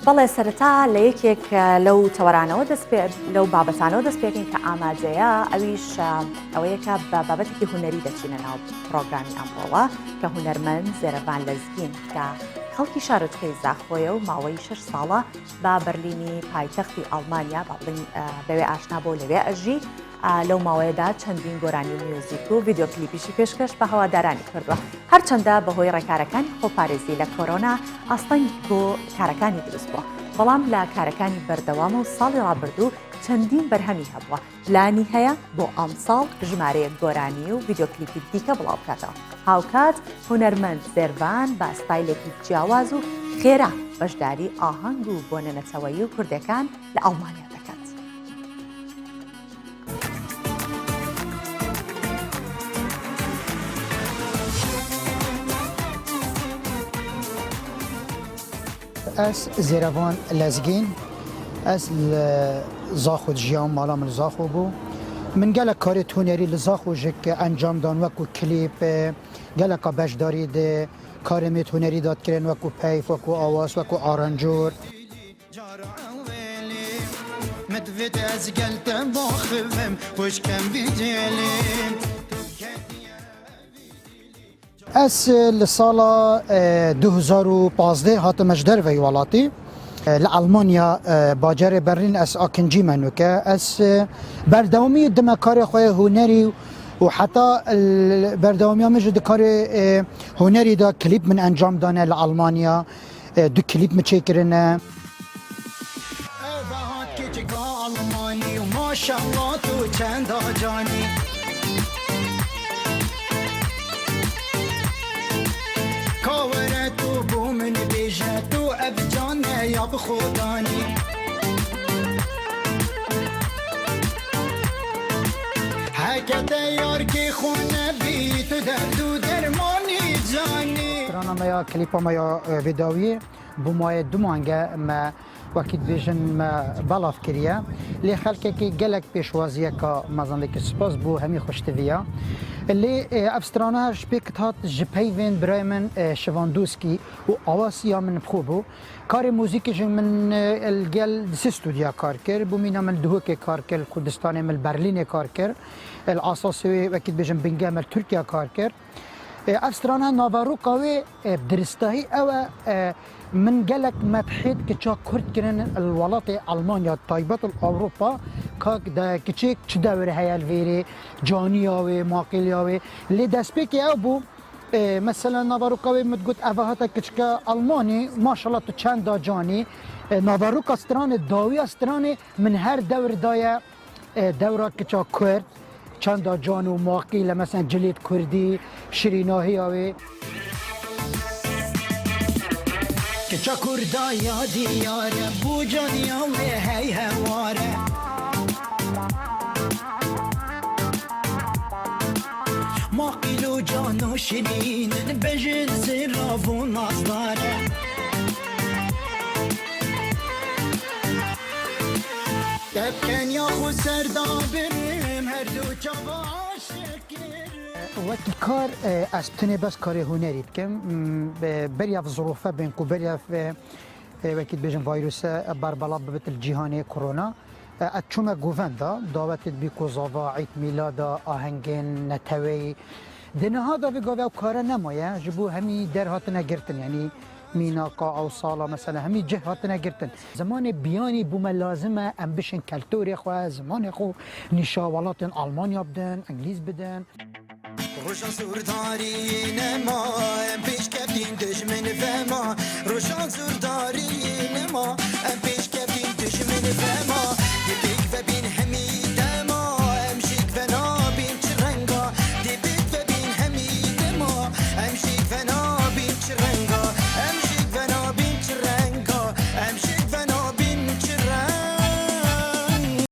بەڵێ سەرەتا لە یەکێک لەو تەوەرانەوە لەو بابەتانەوە دەست پێکەین کە ئاماجەیە ئەویش ئەوەیەکە بە بابەتێکی هونەری دەچینە ناو پرۆگرامی ئەمڕۆوە کە هونەرمەند زێرەبان لەزگین کە خەڵکی شارۆچکەی زاخۆیە و ماوەی 6 ساڵە با بەرلینی پایتەختی ئەڵمانیا بەوێ ئاشنا بۆ لەوێ ئەژی لەو ماوەیەدا چەندین گۆرانی میوزیک و ڤیدیۆ کلیپیشی پێشکەش بە هەوادارانی کردووە هەرچەندە بەهۆی ڕێکارەکانی خۆپارێزی لە کۆرۆنا ئاستەنگ بۆ کارەکانی دروست بووە بەڵام لە کارەکانی بەردەوامە و ساڵی ڕابردوو چەندین بەرهەمی هەبووە لانی هەیە بۆ ئەم ساڵ ژمارەیەک گۆرانی و ڤیدیۆ کلیپی دیکە بڵاو بکاتەوە هاوکات هونەرمەند زێربان با ستایلێکی جیاواز و خێرا بەشداری ئاهەنگ و بۆنەنەتەوەیی و کوردەکان لە ئەڵمانیا دەکات. از زیروان لزگین از زاخو جیام مالا من زاخو بو من گله کاری تونری لزاخو جک انجام دان وکو کلیپ گله کا بشداری ده کار می تونری داد کرن وکو پیف وکو آواز وکو آرنجور مدفت از گلتم باخوم خوش کم بیجلیم از لسال 2015 هاتم اجدر وی ولاتی لألمانیا باجر برلین از آکنجی منو که از بردوامی دمکار خواه هنری و حتی بردوامی هم جد کار هنری دا کلیپ من انجام دانه لألمانیا دو کلیپ مچه کرنه آلمانی و ماشالله تو چند آجانی کاوره تو بو من بیجه تو ابجانه یا بخودانی حکته یار که خونه بی تو درد و درمانی جانی ترانا میا کلیپا میا ویداوی بو مای دو مانگه ما وقت بیجن ما بلاف کریه لی خلقه که گلک پیشوازیه که مزانده که سپاس بو همی خوشتویه اللي ابسترانا شبيكت هات جبيفين برايمن شيفاندوسكي واواسيا من بخوبو كاري موزيكي من الجل سيستوديا كاركر بومينا من دهوكي كاركر الكردستاني من برلين كاركر الاساسي اكيد بيجن بنجامل تركيا كاركر ابسترانا نافاروكاوي بدرستاهي او من قالك ما بحيد كتشا كرد كرن الولاطي ألمانيا طيبات الأوروبا كاك دا كتشيك تدور هاي الفيري جانياوي ماقيلياوي اللي داسبيكي أبو مثلا نافاروكاوي متقول أفاهاتا كتشكا ألماني ما شاء الله تشان دا جاني نافاروكا ستراني داوية ستراني من هر دور دايا دورة كتشا كرد چند دا جان و ماقيلة مثلا جليد كردي شريناهياوي که چکردا یادی یاره بو جانیا و هی هواره ما قیلو جان و شیرین بجن زراف و نازداره دبکن یا خود سردا بریم هر دو چاباش وقتی کار از تنه بس کار هنری بکم بریا في ظروفه بین کو بریا في وقتی بیشتر ویروس بربلا ببت الجهانی کرونا اتشوم گووندا دعوت بیکو زاوا عید میلاد آهنگین نتوی دنه ها دا بگاو کار نمایه جبو همی در هات نگرتن یعنی میناقا او سالا مثلا همی جه هات نگرتن زمان بیانی بوم لازمه ام بشن کلتوری خواه زمان خو نشاولات آلمانیا بدن انگلیز بدن روشان سورداری نما ام پیش کردین دشمن فما روشان سورداری نما ام پیش کردین دشمن فما